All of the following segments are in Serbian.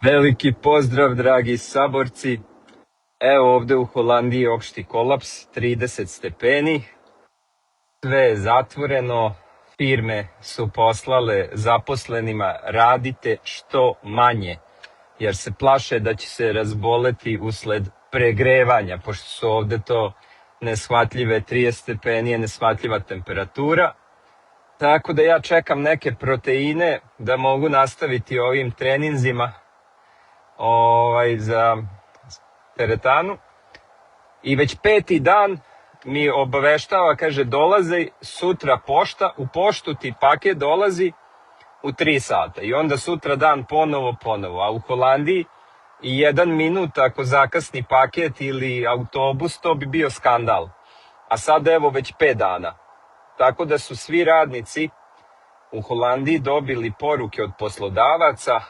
Veliki pozdrav, dragi saborci. Evo ovde u Holandiji opšti kolaps, 30 stepeni. Sve je zatvoreno, firme su poslale zaposlenima radite što manje, jer se plaše da će se razboleti usled pregrevanja, pošto su ovde to neshvatljive 30 stepeni je neshvatljiva temperatura. Tako da ja čekam neke proteine da mogu nastaviti ovim treninzima za teretanu. I već 5. dan mi obaveštava, kaže dolazi sutra pošta, u poštu ti paket dolazi u 3 sata i onda sutra dan ponovo, a u Holandiji i 1 minut ako zakasni paket ili autobus, to bi bio skandal. A sad evo već 5 dana. Tako da su svi radnici u Holandiji dobili poruke od poslodavaca: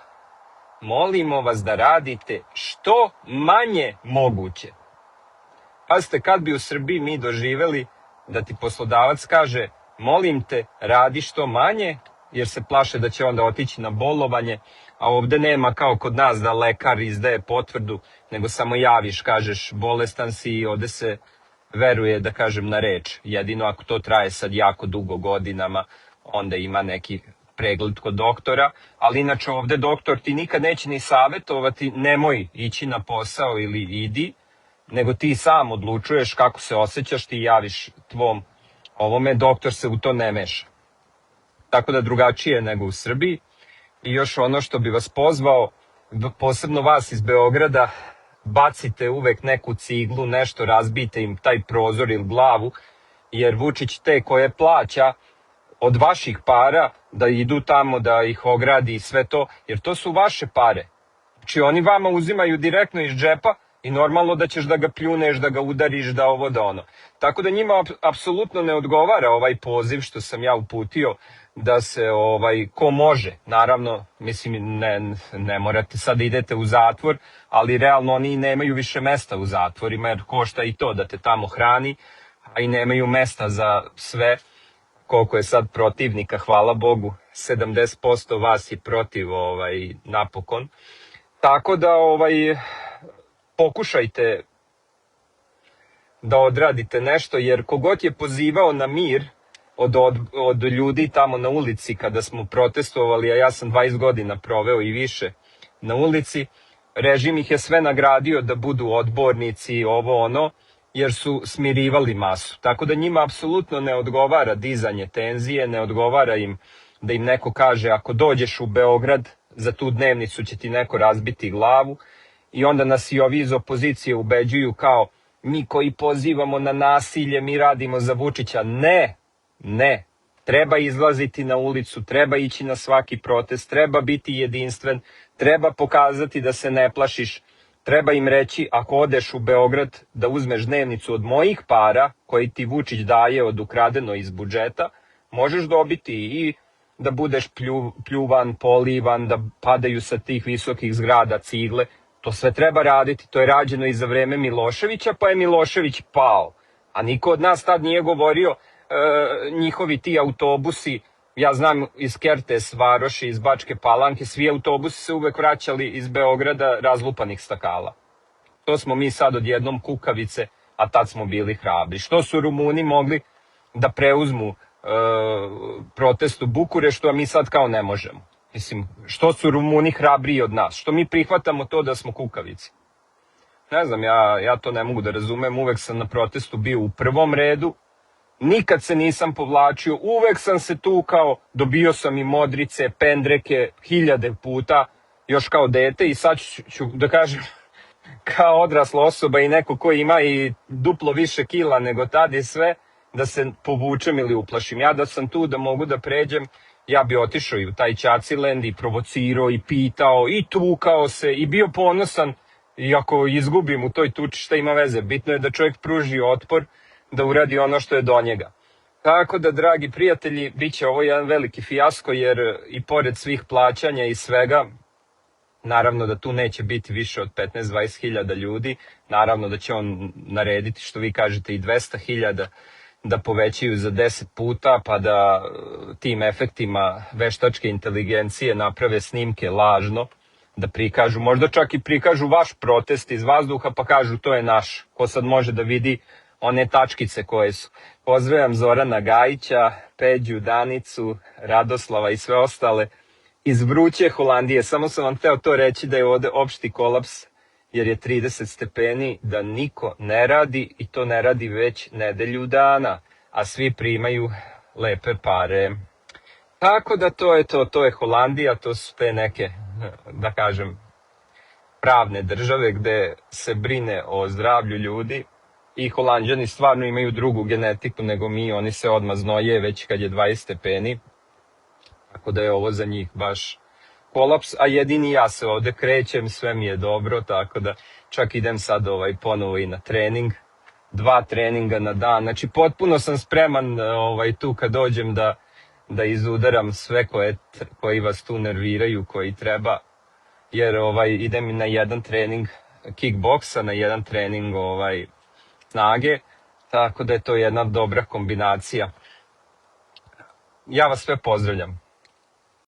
molimo vas da radite što manje moguće. Pazite, kad bi u Srbiji mi doživeli da ti poslodavac kaže molim te radi što manje, jer se plaše da će onda otići na bolovanje, a ovde nema kao kod nas da lekar izdaje potvrdu, nego samo javiš, kažeš bolestan si i ovde se veruje, da kažem, na reč. Jedino ako to traje sad jako dugo godinama, onda ima neki pregled kod doktora, ali inače ovde doktor ti nikad neće ni savetovati nemoj ići na posao ili idi, nego ti sam odlučuješ kako se osjećaš, ti javiš tvom ovome, doktor se u to ne meša. Tako da drugačije nego u Srbiji. I još ono što bi vas pozvao, posebno vas iz Beograda, bacite uvek neku ciglu, nešto razbijte im taj prozor ili glavu, jer Vučić te koje plaća od vaših para da idu tamo, da ih ogradi i sve to, jer to su vaše pare. Znači oni vama uzimaju direktno iz džepa i normalno da ćeš da ga pljuneš, da ga udariš, da ovo, da ono. Tako da njima apsolutno ne odgovara ovaj poziv što sam ja uputio da se ko može, naravno, mislim ne morate sad da idete u zatvor, ali realno oni nemaju više mesta u zatvorima jer košta i to da te tamo hrani, a i nemaju mesta za sve. Koliko je sad protivnika, hvala Bogu, 70% vas je protiv napokon. Tako da pokušajte da odradite nešto, jer kogod je pozivao na mir od ljudi tamo na ulici kada smo protestovali, a ja sam 20 godina proveo i više na ulici, režim ih je sve nagradio da budu odbornici, ovo ono, jer su smirivali masu. Tako da njima apsolutno ne odgovara dizanje tenzije, ne odgovara im da im neko kaže ako dođeš u Beograd, za tu dnevnicu će ti neko razbiti glavu, i onda nas i ovi iz opozicije ubeđuju kao mi koji pozivamo na nasilje, mi radimo za Vučića. Ne, treba izlaziti na ulicu, treba ići na svaki protest, treba biti jedinstven, treba pokazati da se ne plašiš, treba im reći ako odeš u Beograd da uzmeš dnevnicu od mojih para koji ti Vučić daje od ukradeno iz budžeta, možeš dobiti i da budeš pljuvan, polivan, da padaju sa tih visokih zgrada cigle. To sve treba raditi, to je rađeno i za vreme Miloševića, pa je Milošević pao. A niko od nas tad nije govorio njihovi ti autobusi, ja znam iz Kertes Varoši, iz Bačke Palanke, svi autobusi se uvek vraćali iz Beograda razlupanih stakala. To smo mi sad odjednom kukavice, a tad smo bili hrabri. Što su Rumuni mogli da preuzmu protest u Bukureštu, a mi sad kao ne možemo? Mislim, što su Rumuni hrabriji od nas? Što mi prihvatamo to da smo kukavici? Ne znam, ja to ne mogu da razumem. Uvek sam na protestu bio u prvom redu. Nikad se nisam povlačio. Uvek sam se tukao. Dobio sam i modrice, pendreke, 1000 puta. Još kao dete i sad ću da kažem kao odrasla osoba i neko ko ima i duplo više kila nego tad i sve, da se povučem ili uplašim. Ja da sam tu da mogu da pređem, ja bi otišao i u taj Ćaciland i provocirao i pitao i tukao se i bio ponosan, i ako izgubim u toj tuči šta ima veze, bitno je da čovjek pruži otpor, da uradi ono što je do njega. Tako da, dragi prijatelji, bit će ovo jedan veliki fijasko, jer i pored svih plaćanja i svega, naravno da tu neće biti više od 15-20 hiljada ljudi, naravno da će on narediti, što vi kažete, i 200 hiljada da povećaju za 10 puta, pa da tim efektima veštačke inteligencije naprave snimke lažno, da prikažu, možda čak i prikažu vaš protest iz vazduha pa kažu to je naš, ko sad može da vidi one tačkice koje su. Pozdravljam Zorana Gajića, Peđu, Danicu, Radoslava i sve ostale iz vruće Holandije. Samo sam vam hteo to reći da je ovde opšti kolaps jer je 30 stepeni, da niko ne radi i to ne radi već nedelju dana, a svi primaju lepe pare. Tako da to je Holandija, to su te neke, da kažem, pravne države gde se brine o zdravlju ljudi i Holanđani stvarno imaju drugu genetiku nego mi, oni se odmah znoje već kad je 20 stepeni, tako da je ovo za njih baš kolaps, a jedini ja se ovde krećem, sve mi je dobro, tako da čak idem sad ponovo i na trening, 2 treninga na dan, znači potpuno sam spreman tu kad dođem da izudaram sve koji vas tu nerviraju, koji treba, jer idem na jedan trening kickboksa, na jedan trening snage, tako da je to jedna dobra kombinacija. Ja vas sve pozdravljam.